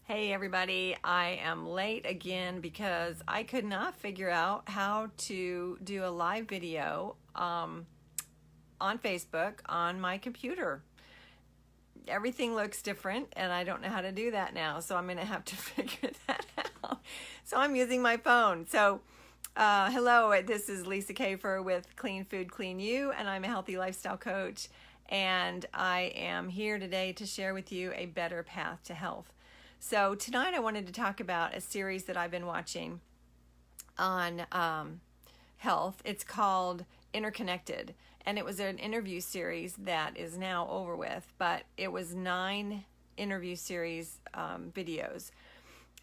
Hey everybody, I am late again because I could not figure out how to do a live video on Facebook on my computer. Everything looks different and I don't know how to do that now, so I'm going to have to figure that out. So I'm using my phone. So hello, this is Lisa Kafer with Clean Food, Clean You, and I'm a healthy lifestyle coach, and I am here today to share with you a better path to health. So tonight I wanted to talk about a series that I've been watching on health. It's called Interconnected, and it was an interview series that is now over with, but it was 9 interview series videos,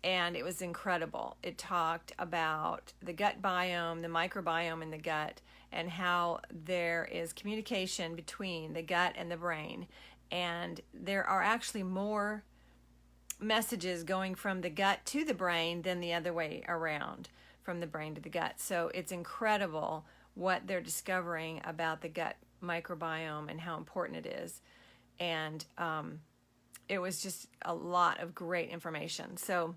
and it was incredible. It talked about the gut biome, the microbiome in the gut, and how there is communication between the gut and the brain, and there are actually more messages going from the gut to the brain than the other way around, from the brain to the gut. So it's incredible what they're discovering about the gut microbiome and how important it is. And it was just a lot of great information. So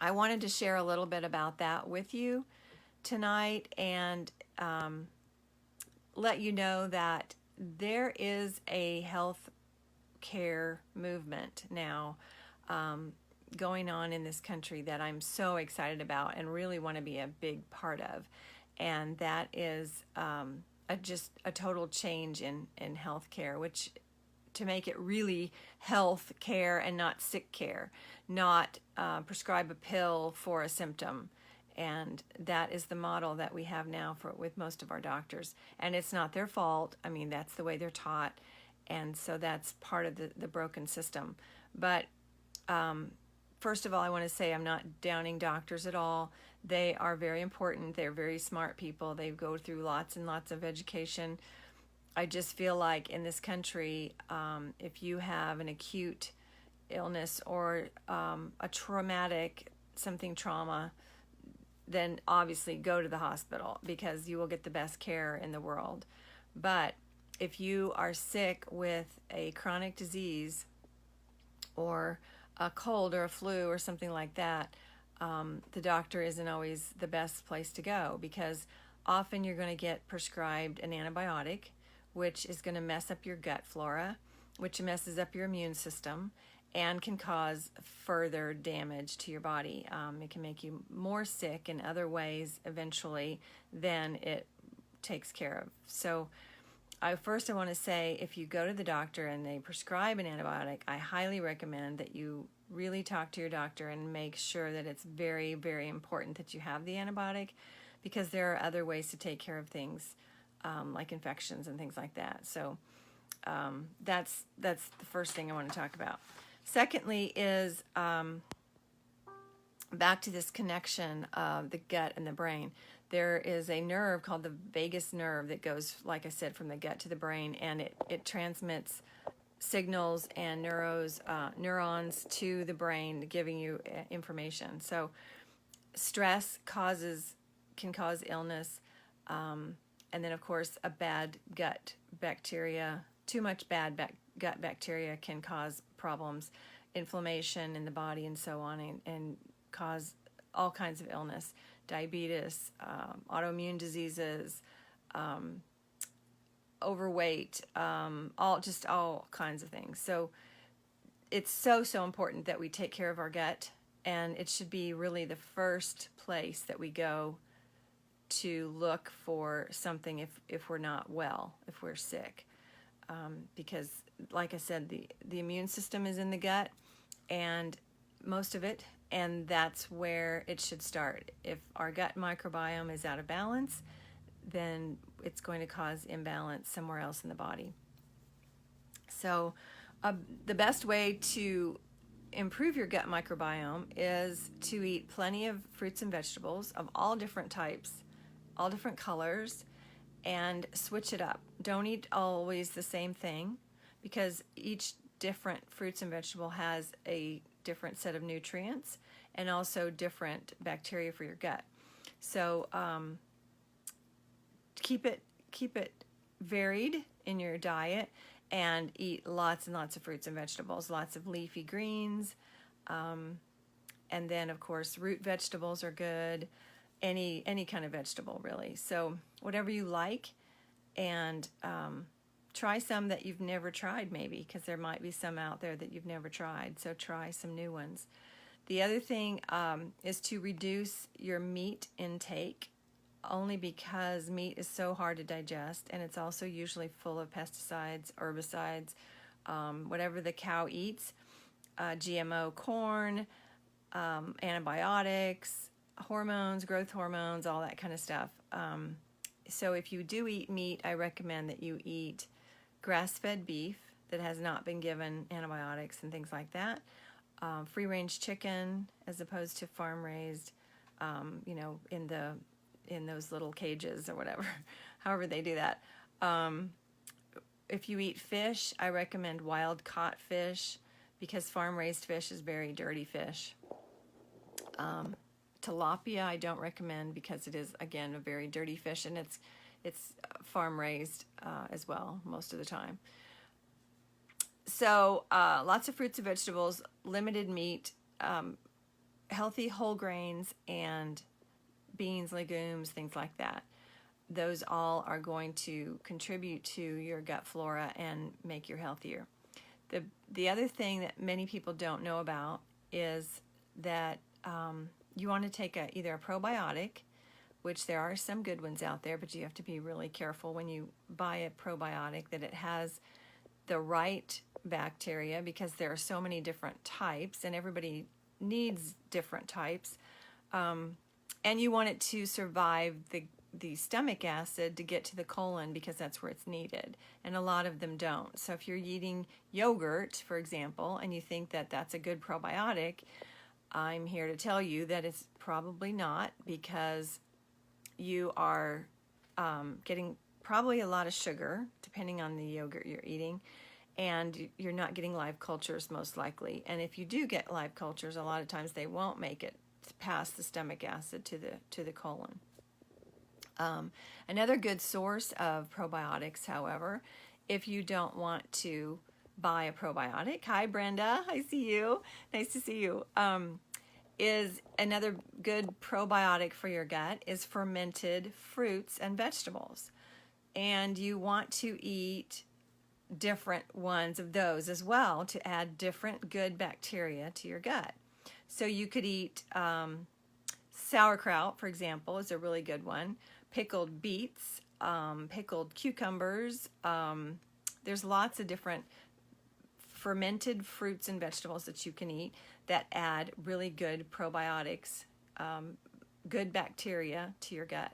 I wanted to share a little bit about that with you tonight, and let you know that there is a health care movement now going on in this country that I'm so excited about and really want to be a big part of. And that is just a total change in healthcare, which to make it really health care and not sick care, not prescribe a pill for a symptom. And that is the model that we have now with most of our doctors. And it's not their fault. I mean, that's the way they're taught. And so that's part of the broken system. But first of all, I want to say I'm not downing doctors at all. They are very important. They're very smart people. They go through lots and lots of education. I just feel like in this country, if you have an acute illness or a traumatic trauma, then obviously go to the hospital because you will get the best care in the world. But if you are sick with a chronic disease or a cold or a flu or something like that, the doctor isn't always the best place to go, because often you're going to get prescribed an antibiotic, which is going to mess up your gut flora, which messes up your immune system and can cause further damage to your body. It can make you more sick in other ways eventually than it takes care of. So I want to say, if you go to the doctor and they prescribe an antibiotic, I highly recommend that you really talk to your doctor and make sure that it's very, very important that you have the antibiotic, because there are other ways to take care of things like infections and things like that. So that's the first thing I want to talk about. Secondly is back to this connection of the gut and the brain. There is a nerve called the vagus nerve that goes, like I said, from the gut to the brain, and it transmits signals and neurons to the brain, giving you information. So stress can cause illness, and then of course a bad gut bacteria, too much bad gut bacteria can cause problems, inflammation in the body and so on, and cause all kinds of illness, diabetes, autoimmune diseases, overweight, all kinds of things. So it's so important that we take care of our gut, and it should be really the first place that we go to look for something if we're not well, if we're sick, because like I said, the immune system is in the gut, and most of it, and that's where it should start. If our gut microbiome is out of balance, then it's going to cause imbalance somewhere else in the body. So the best way to improve your gut microbiome is to eat plenty of fruits and vegetables of all different types, all different colors, and switch it up. Don't eat always the same thing, because each different fruits and vegetable has a different set of nutrients and also different bacteria for your gut. So keep it varied in your diet, and eat lots and lots of fruits and vegetables, lots of leafy greens, And then, of course, root vegetables are good. Any kind of vegetable, really. So whatever you like, and try some that you've never tried, maybe, because there might be some out there that you've never tried. So try some new ones. The other thing is to reduce your meat intake, only because meat is so hard to digest, and it's also usually full of pesticides, herbicides, whatever the cow eats, GMO corn, antibiotics, hormones, growth hormones, all that kind of stuff. So if you do eat meat, I recommend that you eat grass-fed beef that has not been given antibiotics and things like that. Free-range chicken as opposed to farm-raised, in those little cages or whatever, however they do that. If you eat fish, I recommend wild-caught fish, because farm-raised fish is very dirty fish. Tilapia I don't recommend, because it is, again, a very dirty fish, and it's farm-raised as well most of the time. So lots of fruits and vegetables, limited meat, healthy whole grains, and beans, legumes, things like that. Those all are going to contribute to your gut flora and make you healthier. The other thing that many people don't know about is that you want to take either a probiotic, which there are some good ones out there, but you have to be really careful when you buy a probiotic that it has the right bacteria, because there are so many different types and everybody needs different types. And you want it to survive the stomach acid to get to the colon, because that's where it's needed, and a lot of them don't. So if you're eating yogurt, for example, and you think that that's a good probiotic, I'm here to tell you that it's probably not, because you are getting probably a lot of sugar, depending on the yogurt you're eating, and you're not getting live cultures most likely. And if you do get live cultures, a lot of times they won't make it past the stomach acid to the colon. Another good source of probiotics, however, if you don't want to buy a probiotic, hi Brenda, I see you, nice to see you, is another good probiotic for your gut is fermented fruits and vegetables. And you want to eat different ones of those as well to add different good bacteria to your gut. So you could eat sauerkraut, for example, is a really good one. Pickled beets, pickled cucumbers. There's lots of different fermented fruits and vegetables that you can eat that add really good probiotics, good bacteria to your gut.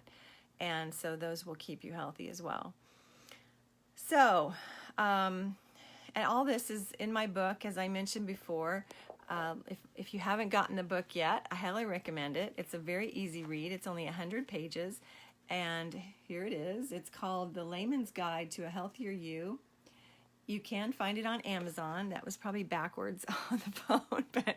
And so those will keep you healthy as well. So, and all this is in my book, as I mentioned before. If you haven't gotten the book yet, I highly recommend it. It's a very easy read. It's only 100 pages. And here it is. It's called The Layman's Guide to a Healthier You. You can find it on Amazon. That was probably backwards on the phone. But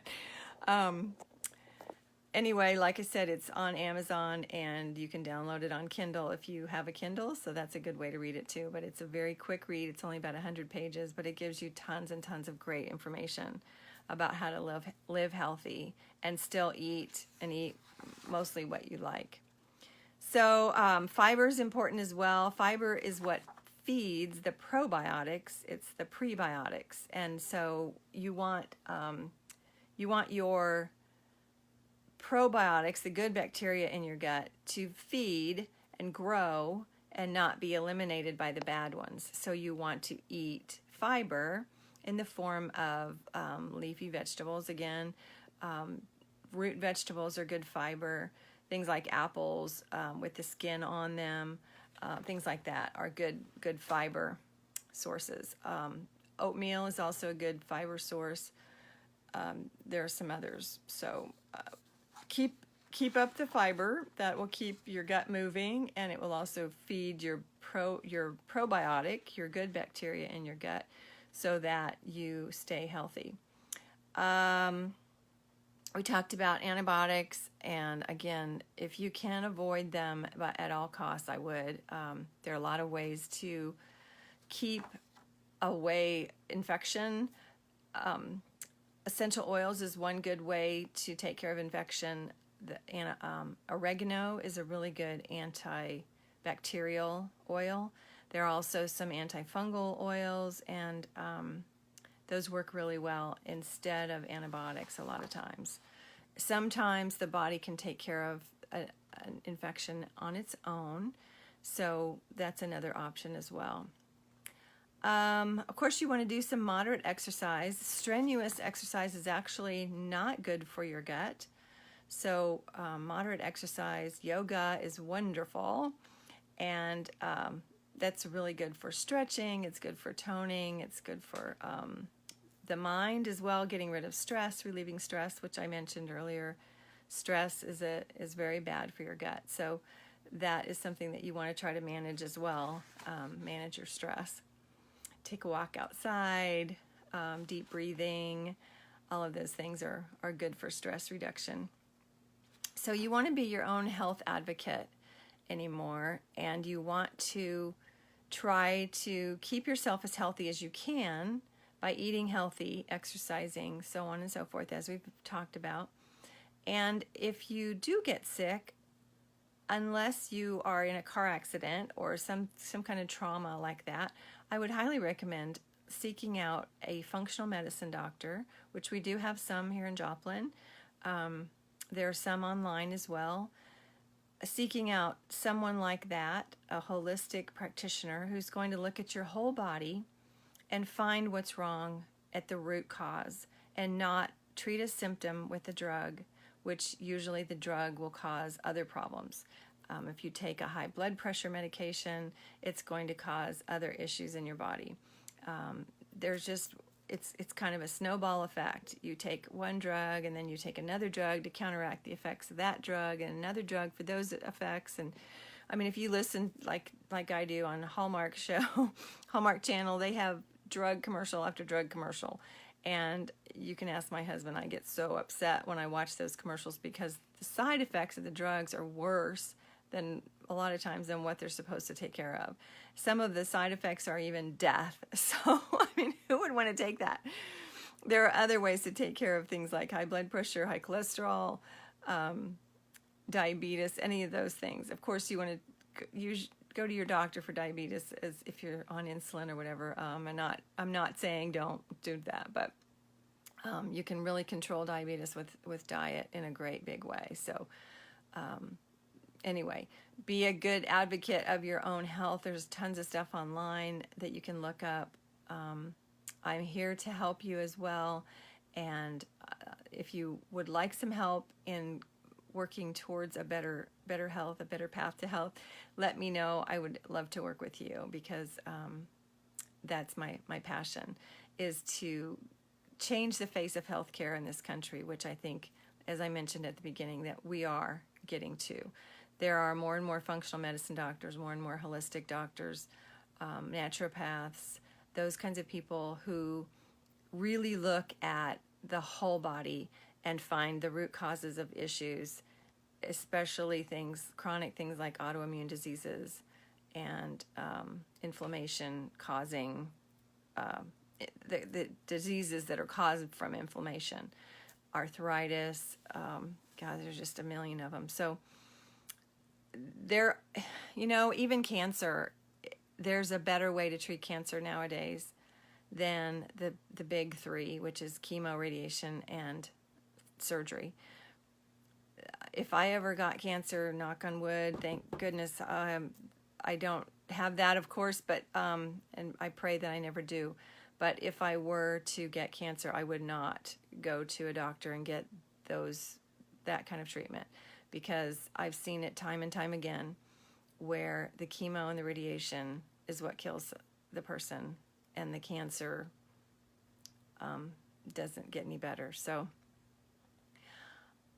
anyway, like I said, it's on Amazon, and you can download it on Kindle if you have a Kindle. So that's a good way to read it too. But it's a very quick read. It's only about 100 pages, but it gives you tons and tons of great information about how to live healthy and still eat mostly what you like. So fiber is important as well. Fiber is what feeds the probiotics. It's the prebiotics, and so you want your probiotics, the good bacteria in your gut, to feed and grow and not be eliminated by the bad ones. So you want to eat fiber in the form of leafy vegetables. Again, root vegetables are good fiber. Things like apples with the skin on them, things like that are good fiber sources. Oatmeal is also a good fiber source. There are some others. So keep up the fiber. That will keep your gut moving, and it will also feed your probiotic, your good bacteria in your gut, so that you stay healthy. We talked about antibiotics, and again, if you can avoid them at all costs, I would. There are a lot of ways to keep away infection, Essential oils is one good way to take care of infection. Oregano is a really good antibacterial oil. There are also some antifungal oils, and those work really well instead of antibiotics a lot of times. Sometimes the body can take care of an infection on its own, so that's another option as well. Of course, you want to do some moderate exercise. Strenuous exercise is actually not good for your gut. So moderate exercise, yoga is wonderful. And that's really good for stretching. It's good for toning. It's good for the mind as well, getting rid of stress, relieving stress, which I mentioned earlier. Stress is very bad for your gut. So that is something that you want to try to manage as well. Manage your stress. Take a walk outside, deep breathing, all of those things are good for stress reduction. So you want to be your own health advocate anymore, and you want to try to keep yourself as healthy as you can by eating healthy, exercising, so on and so forth, as we've talked about. And if you do get sick, unless you are in a car accident or some kind of trauma like that, I would highly recommend seeking out a functional medicine doctor, which we do have some here in Joplin. There are some online as well. Seeking out someone like that, a holistic practitioner who's going to look at your whole body and find what's wrong at the root cause and not treat a symptom with a drug, which usually the drug will cause other problems. If you take a high blood pressure medication, it's going to cause other issues in your body. It's kind of a snowball effect. You take one drug and then you take another drug to counteract the effects of that drug and another drug for those effects. And I mean, if you listen like I do on Hallmark show, Hallmark Channel, they have drug commercial after drug commercial. And you can ask my husband, I get so upset when I watch those commercials because the side effects of the drugs are worse than a lot of times than what they're supposed to take care of. Some of the side effects are even death. So, I mean, who would want to take that? There are other ways to take care of things like high blood pressure, high cholesterol, diabetes, any of those things. Of course, you want to go to your doctor for diabetes as if you're on insulin or whatever. I'm not saying don't do that, but you can really control diabetes with diet in a great big way. So, anyway, be a good advocate of your own health. There's tons of stuff online that you can look up. I'm here to help you as well. And if you would like some help in working towards a better health, a better path to health, let me know. I would love to work with you because that's my passion, is to change the face of healthcare in this country, which I think, as I mentioned at the beginning, that we are getting to. There are more and more functional medicine doctors, more and more holistic doctors, naturopaths, those kinds of people who really look at the whole body and find the root causes of issues, especially chronic things like autoimmune diseases and inflammation causing the diseases that are caused from inflammation, arthritis, there's just a million of them. So even cancer, there's a better way to treat cancer nowadays than the big three, which is chemo, radiation, and surgery. If I ever got cancer, knock on wood, thank goodness, I don't have that, of course, but and I pray that I never do. But if I were to get cancer, I would not go to a doctor and get that kind of treatment, because I've seen it time and time again where the chemo and the radiation is what kills the person, and the cancer doesn't get any better. So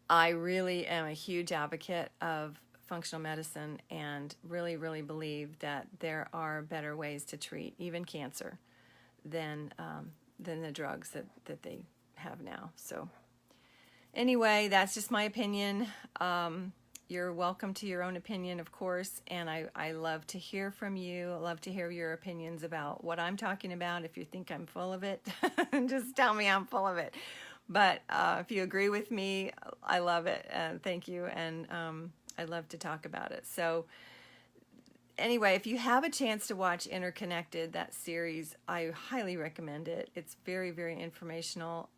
I really am a huge advocate of functional medicine and really, really believe that there are better ways to treat even cancer than the drugs that they have now. So anyway, that's just my opinion. You're welcome to your own opinion, of course, and I love to hear from you. I love to hear your opinions about what I'm talking about. If you think I'm full of it, just tell me I'm full of it. But if you agree with me, I love it. And thank you. And I'd love to talk about it. So anyway, if you have a chance to watch Interconnected, that series, I highly recommend it. It's very, very informational.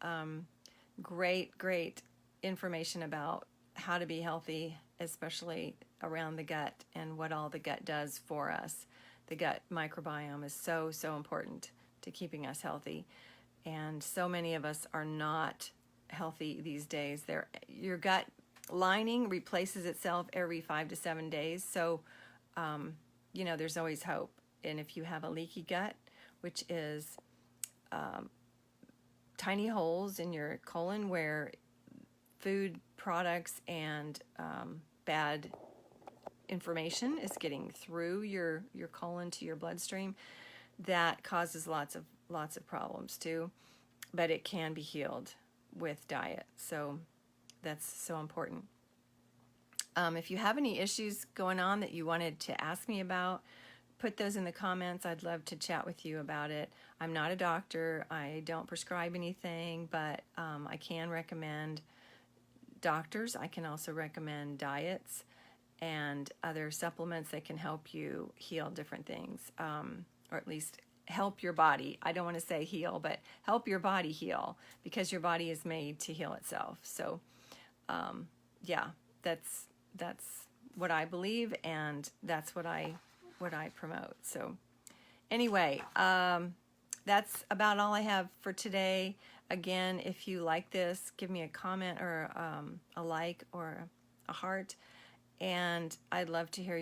Great information about how to be healthy, especially around the gut and what all the gut does for us. The gut microbiome is so important to keeping us healthy. And so many of us are not healthy these days. Your gut lining replaces itself every 5 to 7 days. So, there's always hope. And if you have a leaky gut, which is tiny holes in your colon where food products and bad information is getting through your colon to your bloodstream, that causes lots of problems too. But it can be healed with diet. So that's so important. If you have any issues going on that you wanted to ask me about, put those in the comments. I'd love to chat with you about it. I'm not a doctor. I don't prescribe anything, but I can recommend doctors. I can also recommend diets and other supplements that can help you heal different things, or at least help your body. I don't want to say heal, but help your body heal, because your body is made to heal itself. So, that's what I believe, and that's what I promote. So, anyway, that's about all I have for today. Again, if you like this, give me a comment or a like or a heart, and I'd love to hear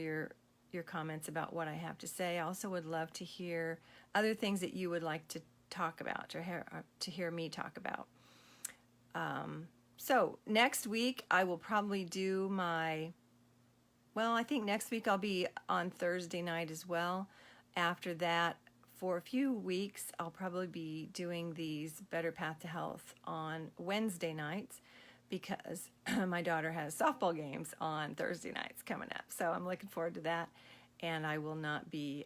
your comments about what I have to say. I also would love to hear other things that you would like to talk about or hear me talk about. So next week I will probably do I think next week I'll be on Thursday night as well. After that, for a few weeks, I'll probably be doing these Better Path to Health on Wednesday nights, because my daughter has softball games on Thursday nights coming up. So I'm looking forward to that. And I will not be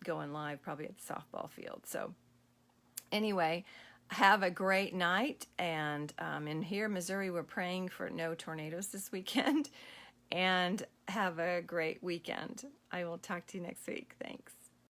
going live probably at the softball field. So anyway, have a great night. And in here, Missouri, we're praying for no tornadoes this weekend. And have a great weekend. I will talk to you next week. Thanks.